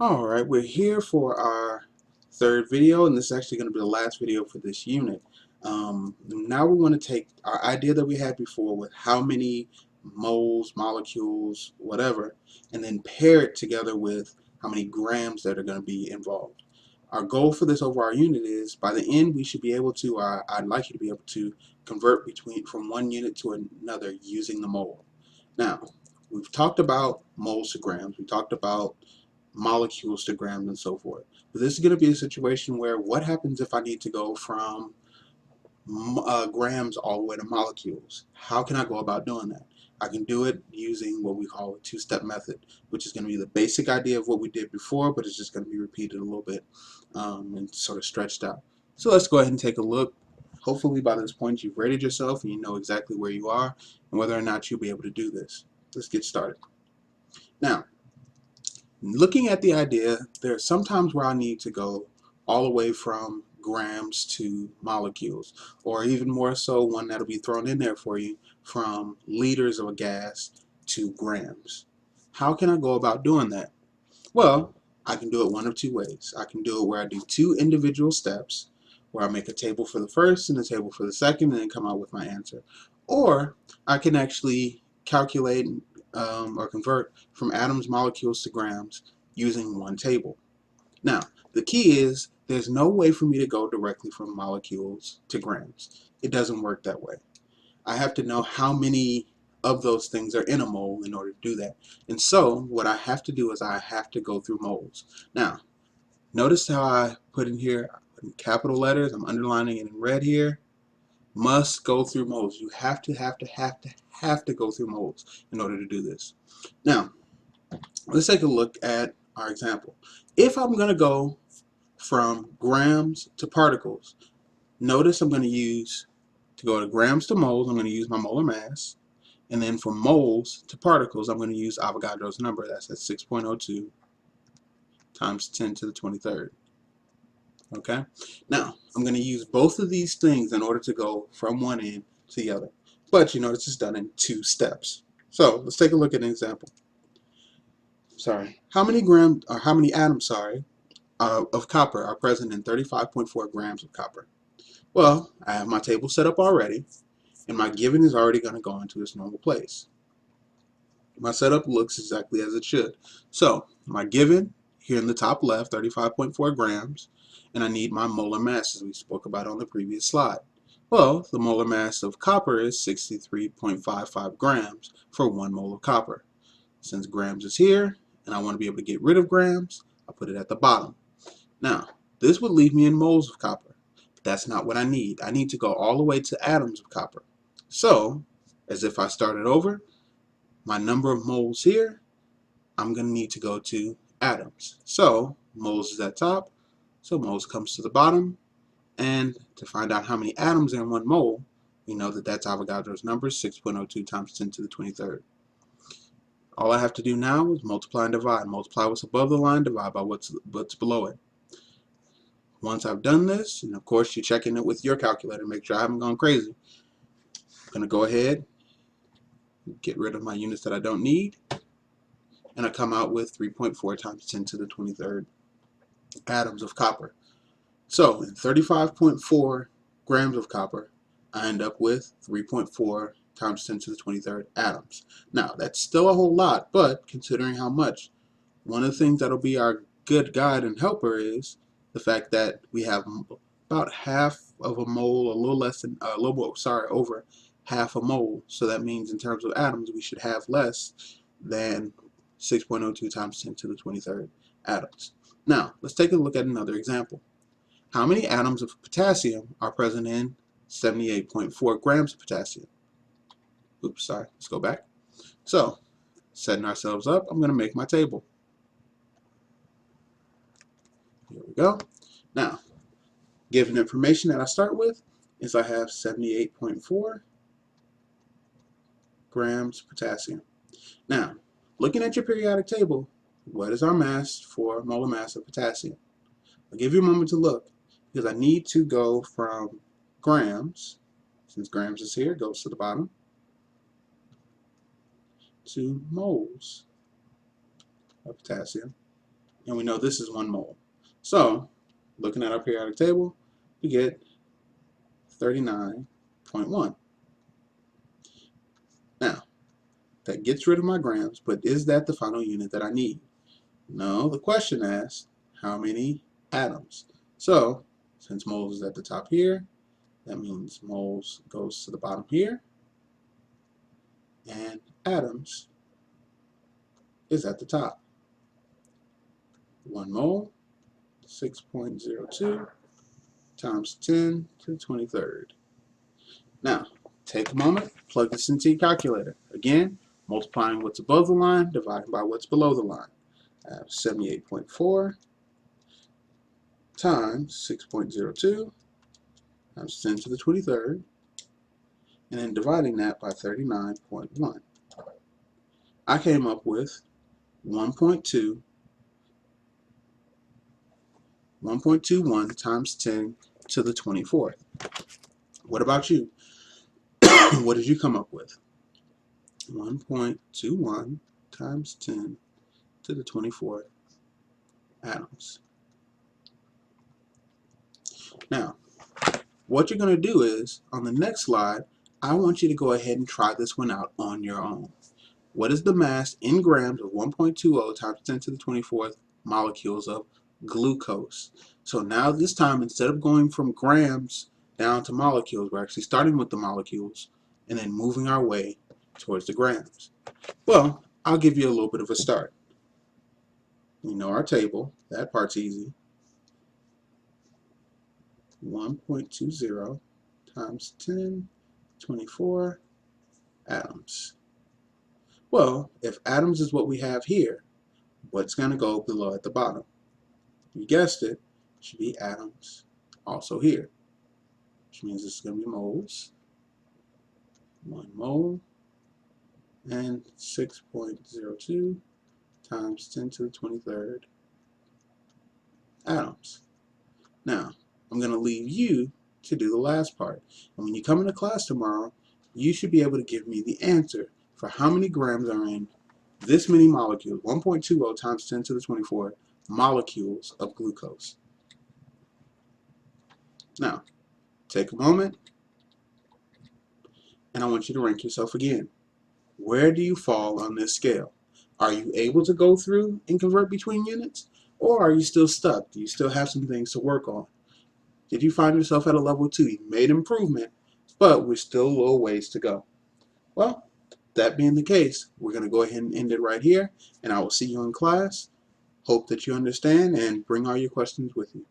Alright, we're here for our third video, and this is actually going to be the last video for this unit. Now we want to take our idea that we had before with how many moles, molecules, whatever, and then pair it together with how many grams that are going to be involved. Our goal for this overall unit is, by the end, we should be able to, I'd like you to be able to convert from one unit to another using the mole. Now, we've talked about moles to grams, we talked about molecules to grams and so forth. But this is going to be a situation where what happens if I need to go from grams all the way to molecules? How can I go about doing that? I can do it using what we call a two-step method, which is going to be the basic idea of what we did before, but it's just going to be repeated a little bit and sort of stretched out. So let's go ahead and take a look. Hopefully by this point you've rated yourself and you know exactly where you are and whether or not you'll be able to do this. Let's get started. Now, looking at the idea, there are some times where I need to go all the way from grams to molecules, or even more so, one that'll be thrown in there for you, from liters of a gas to grams. How can I go about doing that? Well, I can do it one of two ways. I can do it where I do two individual steps, where I make a table for the first and a table for the second and then come out with my answer. Or I can actually calculate or convert from atoms, molecules to grams using one table. Now, the key is there's no way for me to go directly from molecules to grams. It doesn't work that way. I have to know how many of those things are in a mole in order to do that. And so what I have to do is I have to go through moles. Now, notice how I put in here in capital letters, I'm underlining it in red here. Must go through moles. You have to go through moles in order to do this. Now, let's take a look at our example. If I'm going to go from grams to particles, notice I'm going to go to grams to moles, I'm going to use my molar mass. And then from moles to particles, I'm going to use Avogadro's number. That's at 6.02 times 10 to the 23rd. Okay? Now, I'm going to use both of these things in order to go from one end to the other. But you notice it's done in two steps. So let's take a look at an example. How many atoms, of copper are present in 35.4 grams of copper? Well, I have my table set up already, and my given is already going to go into its normal place. My setup looks exactly as it should. So, my given, here in the top left, 35.4 grams, and I need my molar mass, as we spoke about on the previous slide. Well, the molar mass of copper is 63.55 grams for 1 mole of copper. Since grams is here, and I want to be able to get rid of grams, I'll put it at the bottom. Now, this would leave me in moles of copper, but that's not what I need. I need to go all the way to atoms of copper. So, as if I started over, my number of moles here, I'm going to need to go to atoms. So, moles is at top, so moles comes to the bottom, and to find out how many atoms are in 1 mole, we know that that's Avogadro's number, 6.02 times 10 to the 23rd. All I have to do now is multiply and divide. Multiply what's above the line, divide by what's below it. Once I've done this, and of course you're checking it with your calculator, make sure I haven't gone crazy. I'm going to go ahead and get rid of my units that I don't need, and I come out with 3.4 times 10 to the 23rd atoms of copper. So in 35.4 grams of copper, I end up with 3.4 times 10 to the 23rd atoms. Now, that's still a whole lot, but considering how much, one of the things that'll be our good guide and helper is the fact that we have about half of a mole, over half a mole. So that means in terms of atoms, we should have less than 6.02 times 10 to the 23rd atoms. Now, let's take a look at another example. How many atoms of potassium are present in 78.4 grams of potassium? Oops, sorry, let's go back. So, setting ourselves up, I'm going to make my table. Here we go. Now, given information that I start with is I have 78.4 grams potassium. Now, looking at your periodic table, what is our mass for molar mass of potassium? I'll give you a moment to look because I need to go from grams, since grams is here, goes to the bottom, to moles of potassium. and we know this is 1 mole. So, looking at our periodic table, we get 39.1. Now, that gets rid of my grams, but is that the final unit that I need? No, the question asks, how many atoms? So, since moles is at the top here, that means moles goes to the bottom here, and atoms is at the top. 1 mole, 6.02 times 10 to the 23rd. Now, take a moment, plug this into your calculator. Again, multiplying what's above the line, dividing by what's below the line. I have 78.4 times 6.02 times 10 to the 23rd, and then dividing that by 39.1. I came up with 1.21 times 10 to the 24th. What about you? What did you come up with? 1.21 times 10 to the 24th atoms. Now, what you're going to do is, on the next slide, I want you to go ahead and try this one out on your own. What is the mass in grams of 1.20 times 10 to the 24th molecules of glucose? So now this time, instead of going from grams down to molecules, we're actually starting with the molecules and then moving our way towards the grams. Well, I'll give you a little bit of a start. We know our table. That part's easy. 1.20 times 10 to 24 atoms. Well, if atoms is what we have here, what's going to go below at the bottom? You guessed it, should be atoms also here, which means this is going to be moles. 1 mole and 6.02 times 10 to the 23rd atoms. Now, I'm going to leave you to do the last part. And when you come into class tomorrow, you should be able to give me the answer for how many grams are in this many molecules, 1.20 times 10 to the 24 molecules of glucose. Now, take a moment, and I want you to rank yourself again. Where do you fall on this scale? Are you able to go through and convert between units? Or are you still stuck? Do you still have some things to work on? Did you find yourself at a level 2? You made improvement, but we're still a little ways to go. Well, that being the case, we're going to go ahead and end it right here, and I will see you in class. Hope that you understand and bring all your questions with you.